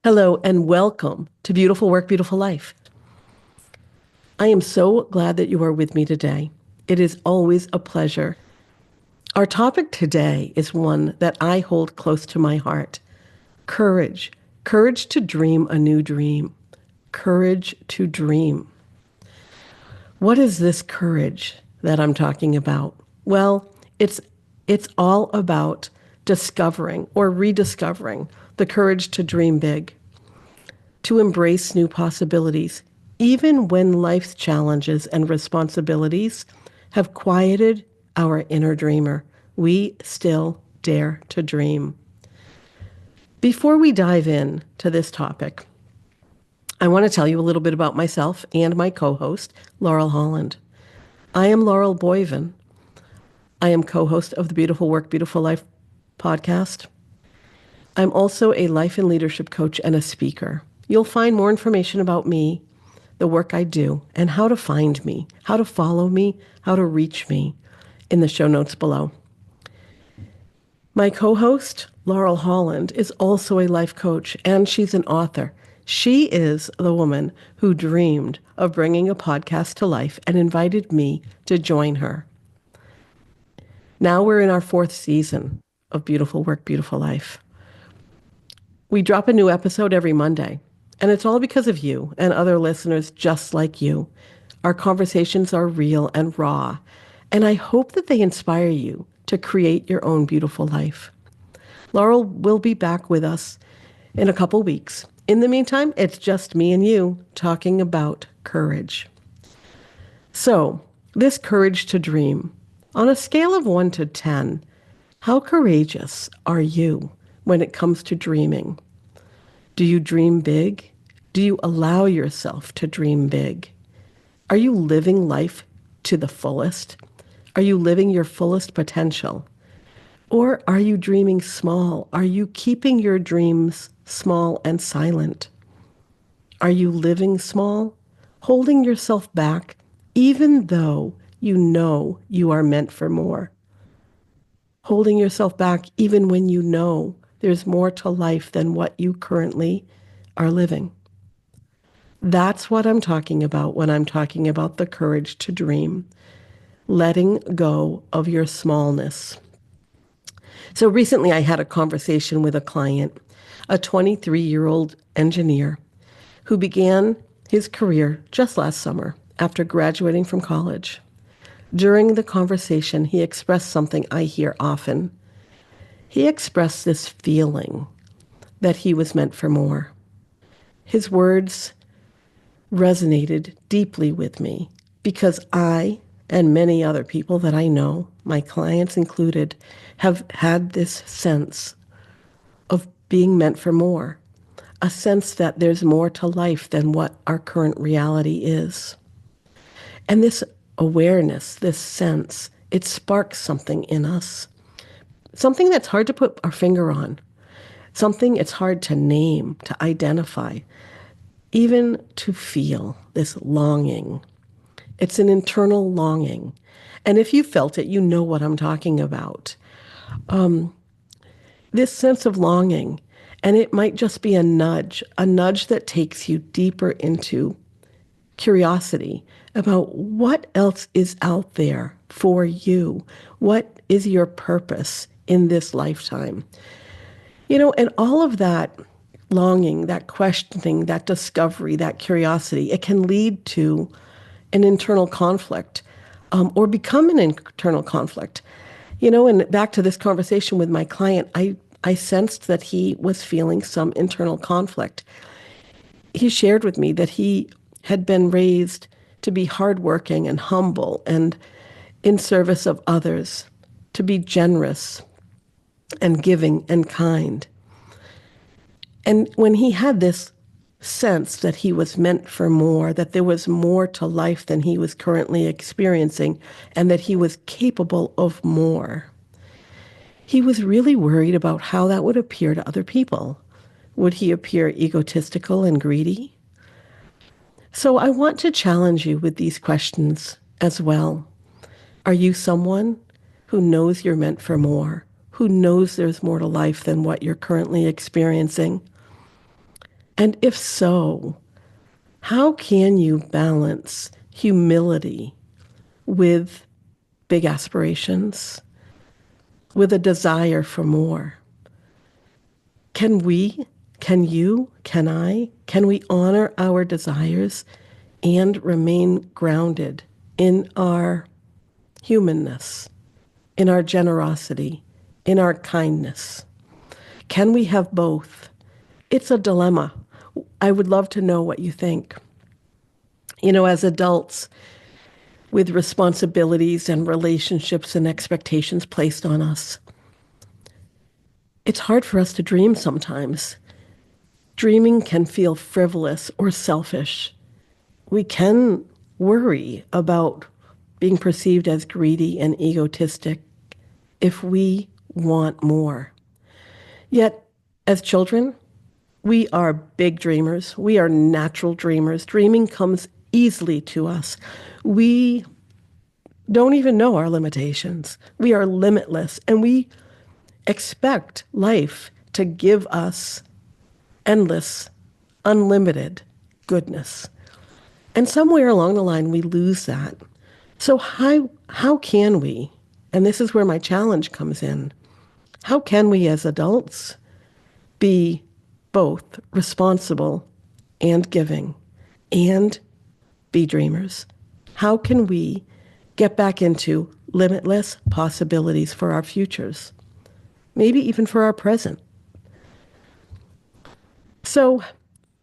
Hello and welcome to Beautiful Work, Beautiful Life. I am so glad that you are with me today. It is always a pleasure. Our topic today is one that I hold close to my heart. Courage. Courage to dream a new dream. Courage to dream. What is this courage that I'm talking about? Well, it's all about discovering or rediscovering the courage to dream big, to embrace new possibilities, even when life's challenges and responsibilities have quieted our inner dreamer. We still dare to dream. Before we dive in to this topic, I want to tell you a little bit about myself and my co-host, Laurel Holland. I am Laurel Boivin. I am co-host of the Beautiful Work, Beautiful Life podcast. I'm also a life and leadership coach and a speaker. You'll find more information about me, the work I do, and how to find me, how to follow me, how to reach me in the show notes below. My co-host, Laurel Holland, is also a life coach, and she's an author. She is the woman who dreamed of bringing a podcast to life and invited me to join her. Now we're in our 4th season of Beautiful Work, Beautiful Life. We drop a new episode every Monday, and it's all because of you and other listeners just like you. Our conversations are real and raw, and I hope that they inspire you to create your own beautiful life. Laurel will be back with us in a couple weeks. In the meantime, it's just me and you talking about courage. So, this courage to dream. On a scale of 1 to 10, how courageous are you when it comes to dreaming? Do you dream big? Do you allow yourself to dream big? Are you living life to the fullest? Are you living your fullest potential? Or are you dreaming small? Are you keeping your dreams small and silent? Are you living small, holding yourself back, even though you know you are meant for more? Holding yourself back even when you know there's more to life than what you currently are living. That's what I'm talking about when I'm talking about the courage to dream. Letting go of your smallness. So recently I had a conversation with a client, a 23-year-old engineer who began his career just last summer after graduating from college. During the conversation, he expressed something I hear often. He expressed this feeling that he was meant for more. His words resonated deeply with me because I and many other people that I know, my clients included, have had this sense of being meant for more, a sense that there's more to life than what our current reality is. And this awareness, this sense, it sparks something in us, something that's hard to put our finger on, something it's hard to name, to identify, even to feel this longing. It's an internal longing. And if you felt it, you know what I'm talking about. This sense of longing, and it might just be a nudge that takes you deeper into curiosity about what else is out there for you. What is your purpose in this lifetime? And all of that longing, that questioning, that discovery, that curiosity, it can lead to an internal conflict or become an internal conflict. And back to this conversation with my client, I sensed that he was feeling some internal conflict. He shared with me that he had been raised to be hardworking and humble and in service of others, to be generous and giving and kind. And when he had this sense that he was meant for more, that there was more to life than he was currently experiencing, and that he was capable of more, he was really worried about how that would appear to other people. Would he appear egotistical and greedy? So I want to challenge you with these questions as well. Are you someone who knows you're meant for more, who knows there's more to life than what you're currently experiencing? And if so, how can you balance humility with big aspirations, with a desire for more? Can we, can you, can I, can we honor our desires and remain grounded in our humanness, in our generosity, in our kindness? Can we have both? It's a dilemma. I would love to know what you think. You know, as adults with responsibilities and relationships and expectations placed on us, it's hard for us to dream sometimes. Dreaming can feel frivolous or selfish. We can worry about being perceived as greedy and egotistic if we want more. Yet, as children, we are big dreamers. We are natural dreamers. Dreaming comes easily to us. We don't even know our limitations. We are limitless, and we expect life to give us endless, unlimited goodness. And somewhere along the line, we lose that. So how can we, and this is where my challenge comes in, how can we as adults be both responsible and giving and be dreamers? How can we get back into limitless possibilities for our futures, maybe even for our present? So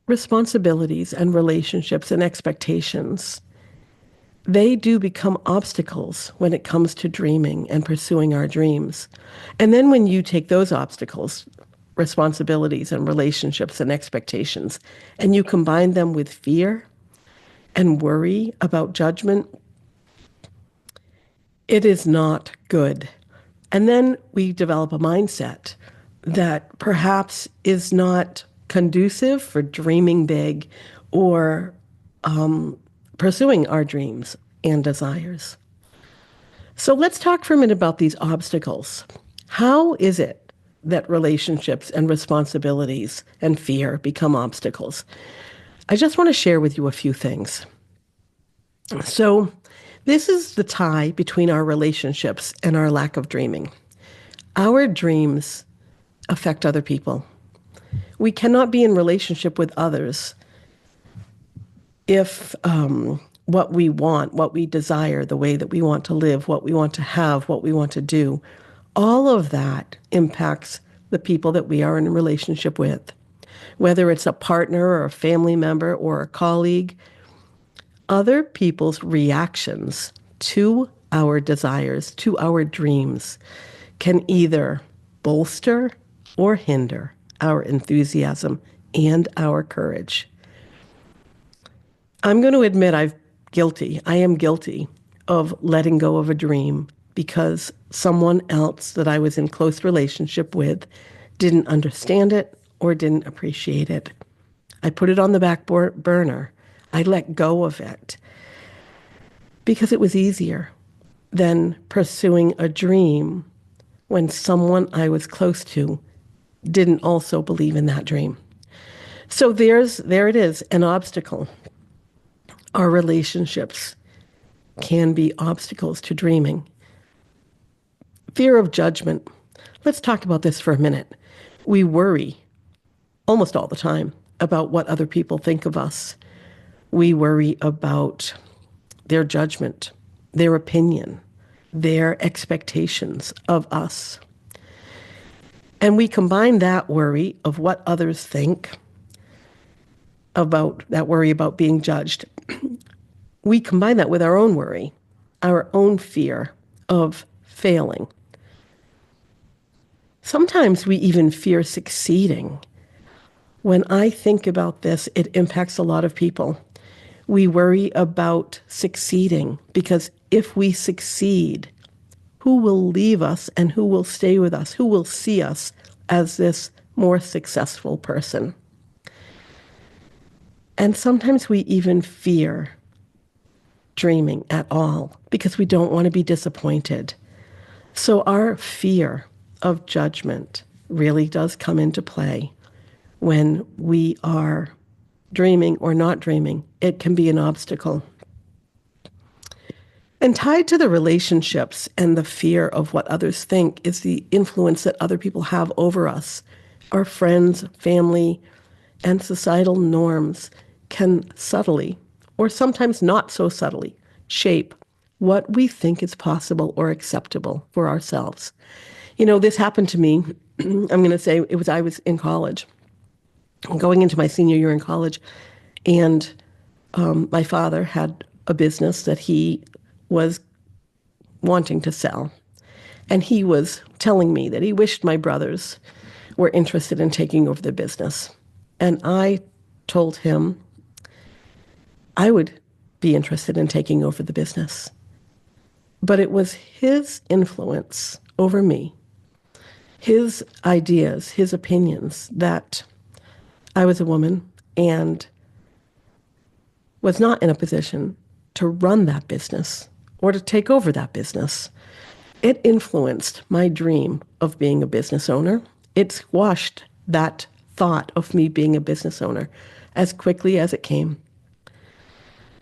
responsibilities and relationships and expectations, they do become obstacles when it comes to dreaming and pursuing our dreams. And then when you take those obstacles, responsibilities and relationships and expectations, and you combine them with fear and worry about judgment, it is not good. And then we develop a mindset that perhaps is not conducive for dreaming big or pursuing our dreams and desires. So let's talk for a minute about these obstacles. How is it that relationships and responsibilities and fear become obstacles? I just want to share with you a few things. So this is the tie between our relationships and our lack of dreaming. Our dreams affect other people. We cannot be in relationship with others if what we want, what we desire, the way that we want to live, what we want to have, what we want to do, all of that impacts the people that we are in a relationship with. Whether it's a partner or a family member or a colleague, other people's reactions to our desires, to our dreams, can either bolster or hinder our enthusiasm and our courage. I'm going to admit I am guilty of letting go of a dream because someone else that I was in close relationship with didn't understand it or didn't appreciate it. I put it on the back burner. I let go of it because it was easier than pursuing a dream when someone I was close to didn't also believe in that dream. So there it is, an obstacle. Our relationships can be obstacles to dreaming. Fear of judgment. Let's talk about this for a minute. We worry almost all the time about what other people think of us. We worry about their judgment, their opinion, their expectations of us. And we combine that worry of what others think, about that worry about being judged. We combine that with our own worry, our own fear of failing. Sometimes we even fear succeeding. When I think about this, it impacts a lot of people. We worry about succeeding because if we succeed, who will leave us and who will stay with us? Who will see us as this more successful person? And sometimes we even fear dreaming at all because we don't want to be disappointed. So our fear of judgment really does come into play when we are dreaming or not dreaming, it can be an obstacle. And tied to the relationships and the fear of what others think is the influence that other people have over us. Our friends, family, and societal norms can subtly, or sometimes not so subtly, shape what we think is possible or acceptable for ourselves. This happened to me. I'm going to say I was in college, going into my senior year in college, and my father had a business that he was wanting to sell. And he was telling me that he wished my brothers were interested in taking over the business. And I told him I would be interested in taking over the business. But it was his influence over me, his ideas, his opinions, that I was a woman and was not in a position to run that business or to take over that business. It influenced my dream of being a business owner. It squashed that thought of me being a business owner as quickly as it came.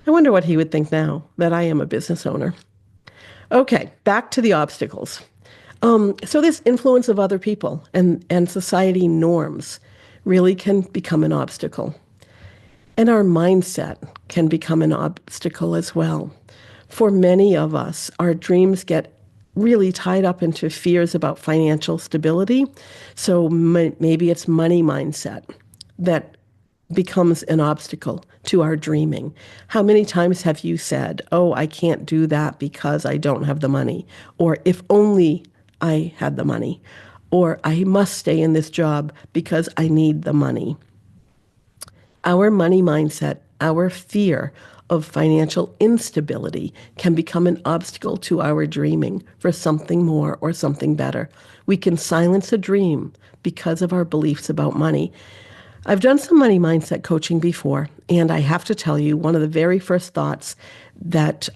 I wonder what he would think now that I am a business owner. Okay, back to the obstacles. So this influence of other people and society norms really can become an obstacle. And our mindset can become an obstacle as well. For many of us, our dreams get really tied up into fears about financial stability. So maybe it's money mindset that becomes an obstacle to our dreaming. How many times have you said, oh, I can't do that because I don't have the money? Or if only I had the money? Or I must stay in this job because I need the money. Our money mindset, our fear of financial instability can become an obstacle to our dreaming for something more or something better. We can silence a dream because of our beliefs about money. I've done some money mindset coaching before, and I have to tell you, one of the very first thoughts that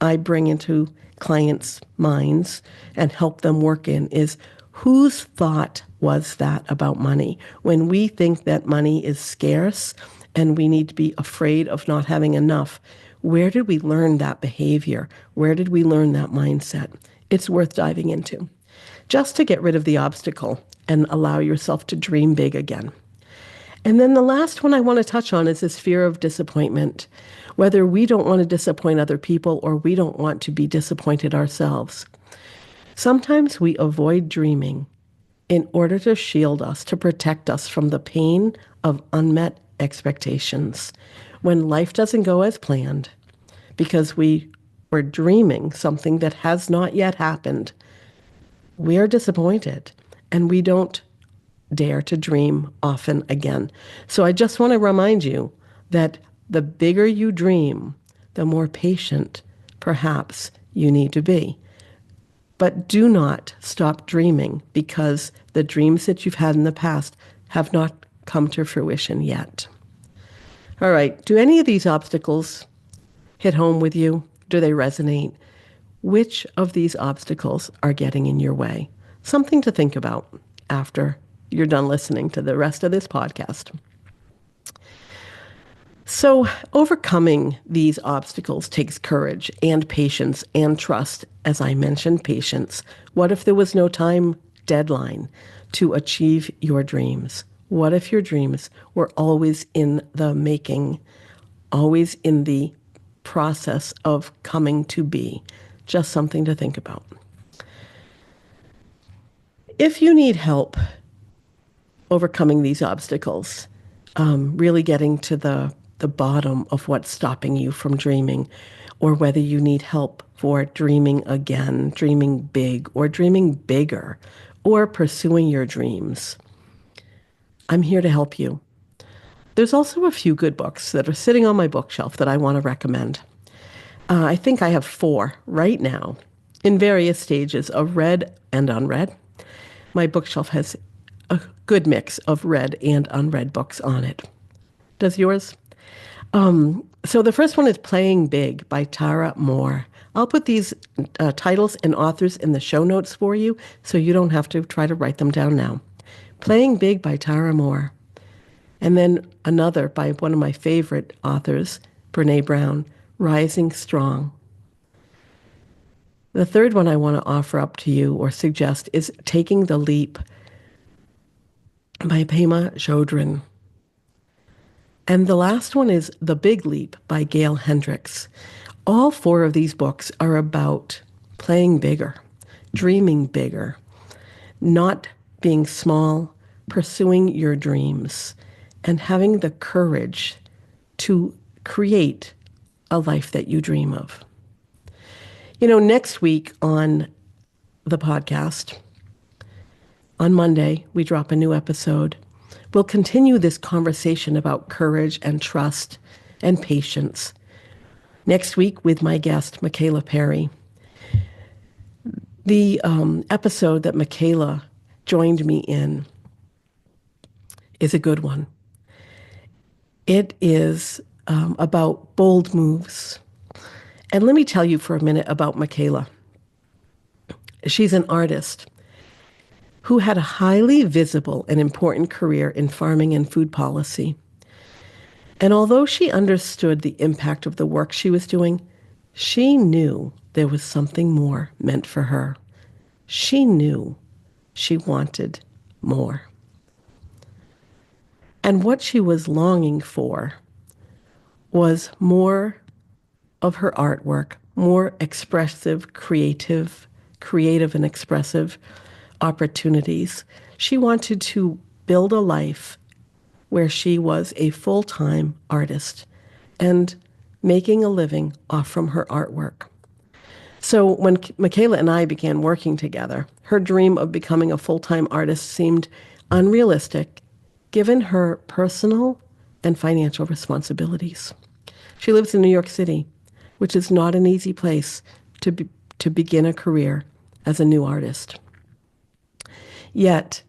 I bring into clients' minds and help them work in is, whose thought was that about money? When we think that money is scarce and we need to be afraid of not having enough, where did we learn that behavior? Where did we learn that mindset? It's worth diving into, just to get rid of the obstacle and allow yourself to dream big again. And then the last one I want to touch on is this fear of disappointment, whether we don't want to disappoint other people or we don't want to be disappointed ourselves. Sometimes we avoid dreaming in order to shield us, to protect us from the pain of unmet expectations. When life doesn't go as planned, because we were dreaming something that has not yet happened, we are disappointed and we don't dare to dream often again. So I just want to remind you that the bigger you dream, the more patient perhaps you need to be. But do not stop dreaming because the dreams that you've had in the past have not come to fruition yet. All right, do any of these obstacles hit home with you? Do they resonate? Which of these obstacles are getting in your way? Something to think about after you're done listening to the rest of this podcast. So overcoming these obstacles takes courage and patience and trust. As I mentioned, patience. What if there was no time deadline to achieve your dreams? What if your dreams were always in the making, always in the process of coming to be? Just something to think about. If you need help overcoming these obstacles, really getting to the bottom of what's stopping you from dreaming, or whether you need help for dreaming again, dreaming big, or dreaming bigger, or pursuing your dreams, I'm here to help you. There's also a few good books that are sitting on my bookshelf that I want to recommend. I think I have 4 right now in various stages of read and unread. My bookshelf has a good mix of read and unread books on it. Does yours? So the first one is Playing Big by Tara Moore. I'll put these titles and authors in the show notes for you so you don't have to try to write them down now. Playing Big by Tara Moore. And then another by one of my favorite authors, Brene Brown, Rising Strong. The third one I want to offer up to you or suggest is Taking the Leap by Pema Chodron. And the last one is The Big Leap by Gail Hendricks. All four of these books are about playing bigger, dreaming bigger, not being small, pursuing your dreams, and having the courage to create a life that you dream of. Next week on the podcast, on Monday, we drop a new episode. We'll continue this conversation about courage and trust and patience. Next week with my guest, Mikaela Perry. The episode that Mikaela joined me in is a good one. It is about bold moves. And let me tell you for a minute about Mikaela. She's an artist who had a highly visible and important career in farming and food policy. And although she understood the impact of the work she was doing, she knew there was something more meant for her. She knew she wanted more. And what she was longing for was more of her artwork, more expressive, creative and expressive opportunities. She wanted to build a life where she was a full-time artist and making a living off from her artwork. So when Mikaela and I began working together, her dream of becoming a full-time artist seemed unrealistic given her personal and financial responsibilities. She lives in New York City, which is not an easy place to begin a career as a new artist. Yet,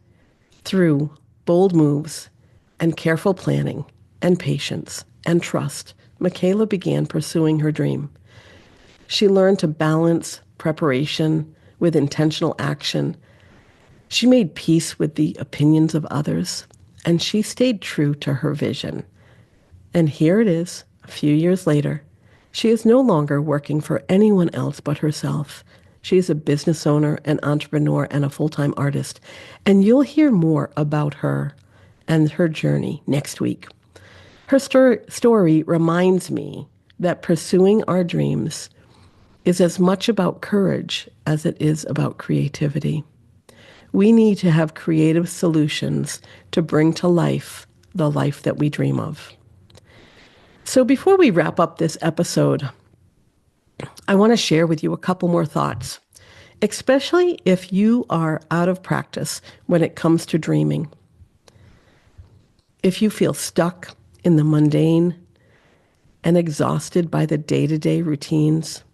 through bold moves and careful planning and patience and trust, Mikaela began pursuing her dream. She learned to balance preparation with intentional action. She made peace with the opinions of others, and she stayed true to her vision. And here it is, a few years later. She is no longer working for anyone else but herself. She is a business owner, an entrepreneur, and a full-time artist. And you'll hear more about her and her journey next week. Her story reminds me that pursuing our dreams is as much about courage as it is about creativity. We need to have creative solutions to bring to life the life that we dream of. So before we wrap up this episode, I want to share with you a couple more thoughts, especially if you are out of practice when it comes to dreaming. If you feel stuck in the mundane and exhausted by the day-to-day routines,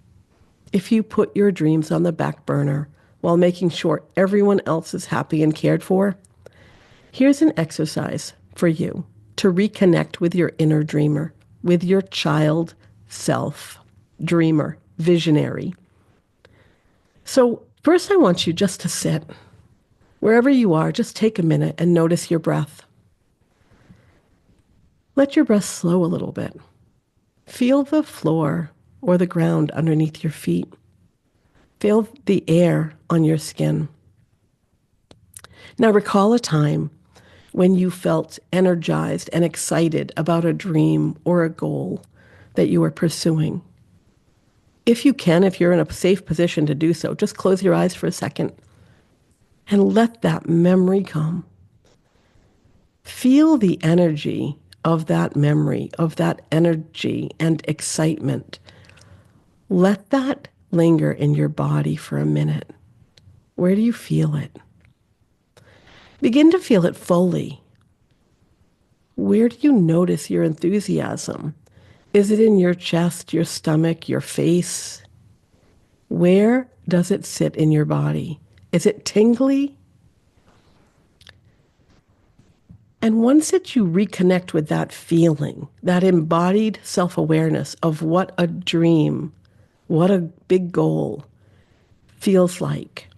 if you put your dreams on the back burner while making sure everyone else is happy and cared for, here's an exercise for you to reconnect with your inner dreamer, with your child self, dreamer, visionary. So first I want you just to sit. Wherever you are, just take a minute and notice your breath. Let your breath slow a little bit. Feel the floor or the ground underneath your feet. Feel the air on your skin. Now recall a time when you felt energized and excited about a dream or a goal that you were pursuing. If you can, if you're in a safe position to do so, just close your eyes for a second and let that memory come. Feel the energy of that memory, of that energy and excitement. Let that linger in your body for a minute. Where do you feel it? Begin to feel it fully. Where do you notice your enthusiasm? Is it in your chest, your stomach, your face? Where does it sit in your body? Is it tingly? And once that you reconnect with that feeling, that embodied self-awareness of what a dream, what a big goal feels like,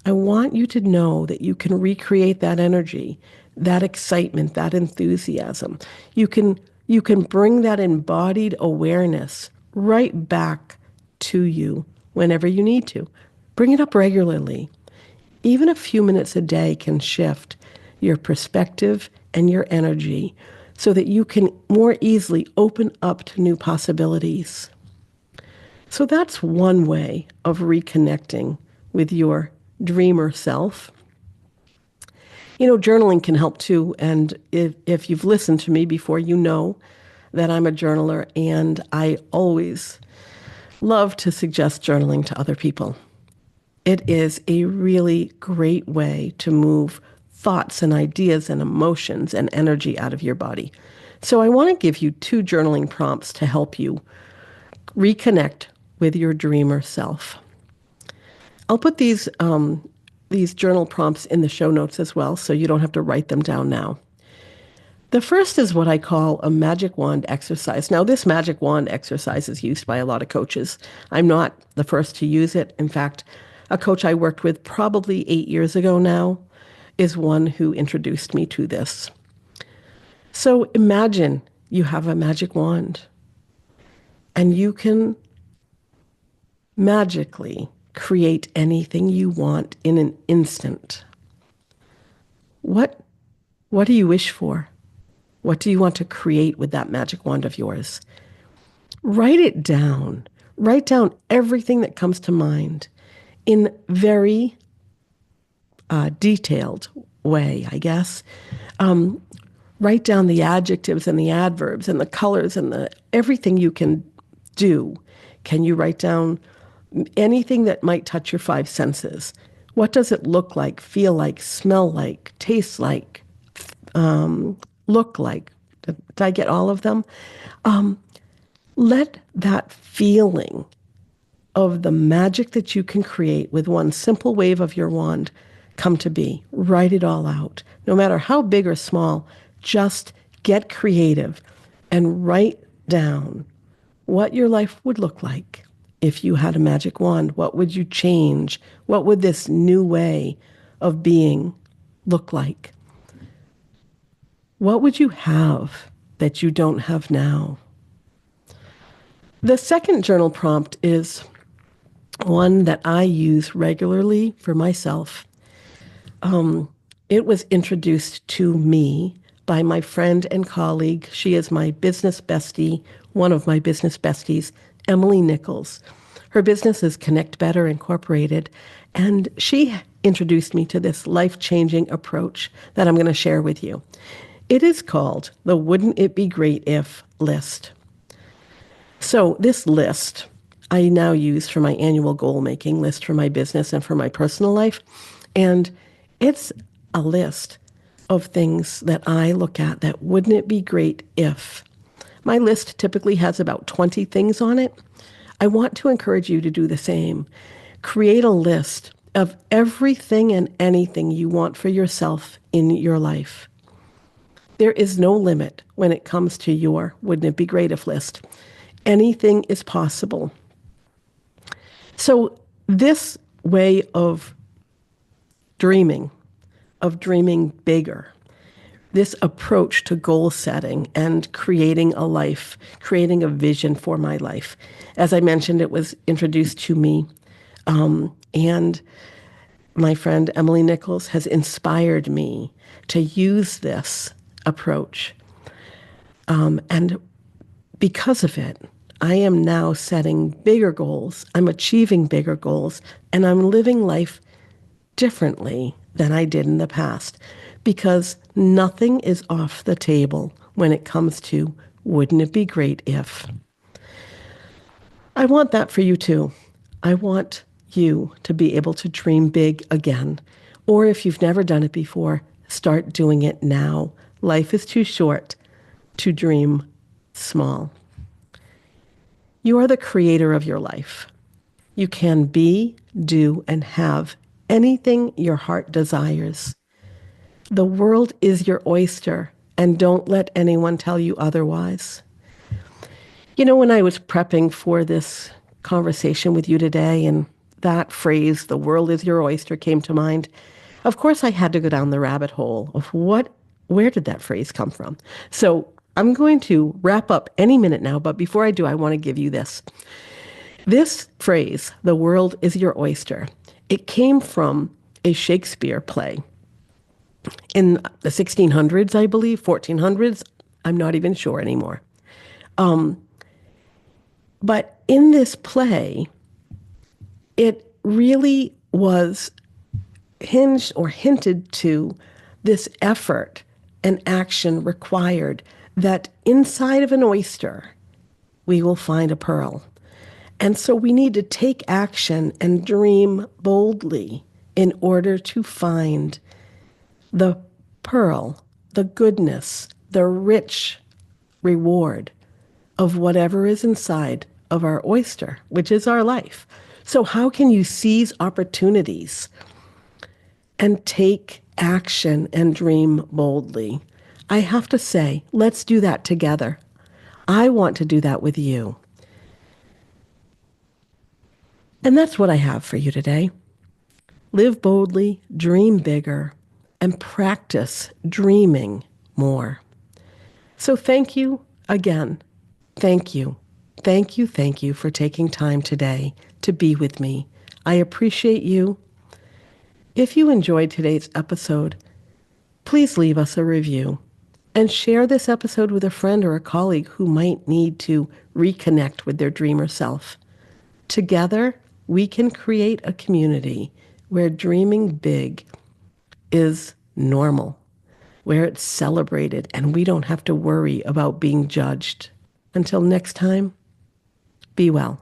I want you to know that you can recreate that energy that excitement, that enthusiasm. You can you can bring that embodied awareness right back to you whenever you need to. Bring it up regularly. Even a few minutes a day can shift your perspective and your energy so that you can more easily open up to new possibilities. So that's one way of reconnecting with your dreamer self. Journaling can help too. And if you've listened to me before, you know that I'm a journaler, and I always love to suggest journaling to other people. It is a really great way to move thoughts and ideas and emotions and energy out of your body. So I want to give you 2 journaling prompts to help you reconnect with your dreamer self. I'll put these journal prompts in the show notes as well, so you don't have to write them down now. The first is what I call a magic wand exercise. Now, this magic wand exercise is used by a lot of coaches. I'm not the first to use it. In fact, a coach I worked with probably 8 years ago now is one who introduced me to this. So imagine you have a magic wand and you can magically create anything you want in an instant. What do you wish for? What do you want to create with that magic wand of yours? Write it down. Write down everything that comes to mind in very detailed way, I guess. Write down the adjectives and the adverbs and the colors and everything you can do. Can you write down anything that might touch your 5 senses? What does it look like, feel like, smell like, taste like, look like? Did I get all of them? Let that feeling of the magic that you can create with one simple wave of your wand come to be. Write it all out. No matter how big or small, just get creative and write down what your life would look like if you had a magic wand. What would you change? What would this new way of being look like? What would you have that you don't have now? The second journal prompt is one that I use regularly for myself. It was introduced to me by my friend and colleague. She is my business bestie, one of my business besties, Emily Nichols. Her business is Connect Better Incorporated, and she introduced me to this life-changing approach that I'm going to share with you. It is called the Wouldn't It Be Great If list. So this list I now use for my annual goal-making list for my business and for my personal life, and it's a list of things that I look at that wouldn't it be great if. My list typically has about 20 things on it. I want to encourage you to do the same. Create a list of everything and anything you want for yourself in your life. There is no limit when it comes to your wouldn't it be great if list. Anything is possible. So this way of dreaming bigger, this approach to goal setting and creating a life, creating a vision for my life. As I mentioned, it was introduced to me, and my friend Emily Nichols has inspired me to use this approach. And because of it, I am now setting bigger goals, I'm achieving bigger goals, and I'm living life differently than I did in the past, because nothing is off the table when it comes to wouldn't it be great if. I want that for you too. I want you to be able to dream big again. Or if you've never done it before, start doing it now. Life is too short to dream small. You are the creator of your life. You can be, do, and have anything your heart desires. The world is your oyster, and don't let anyone tell you otherwise. When I was prepping for this conversation with you today, and that phrase, the world is your oyster, came to mind, of course I had to go down the rabbit hole of what Where did that phrase come from? So I'm going to wrap up any minute now, but before I do, I want to give you this. This phrase, the world is your oyster, it came from a Shakespeare play in the 1600s, I believe, 1400s. I'm not even sure anymore. But in this play, it really was hinged or hinted to this effort and action required that inside of an oyster, we will find a pearl. And so we need to take action and dream boldly in order to find the pearl, the goodness, the rich reward of whatever is inside of our oyster, which is our life. So how can you seize opportunities and take action and dream boldly? I have to say, let's do that together. I want to do that with you. And that's what I have for you today. Live boldly, dream bigger, and practice dreaming more. So thank you again. Thank you. Thank you, thank you for taking time today to be with me. I appreciate you. If you enjoyed today's episode, please leave us a review and share this episode with a friend or a colleague who might need to reconnect with their dreamer self. Together, we can create a community where dreaming big is normal, where it's celebrated and we don't have to worry about being judged. Until next time, be well.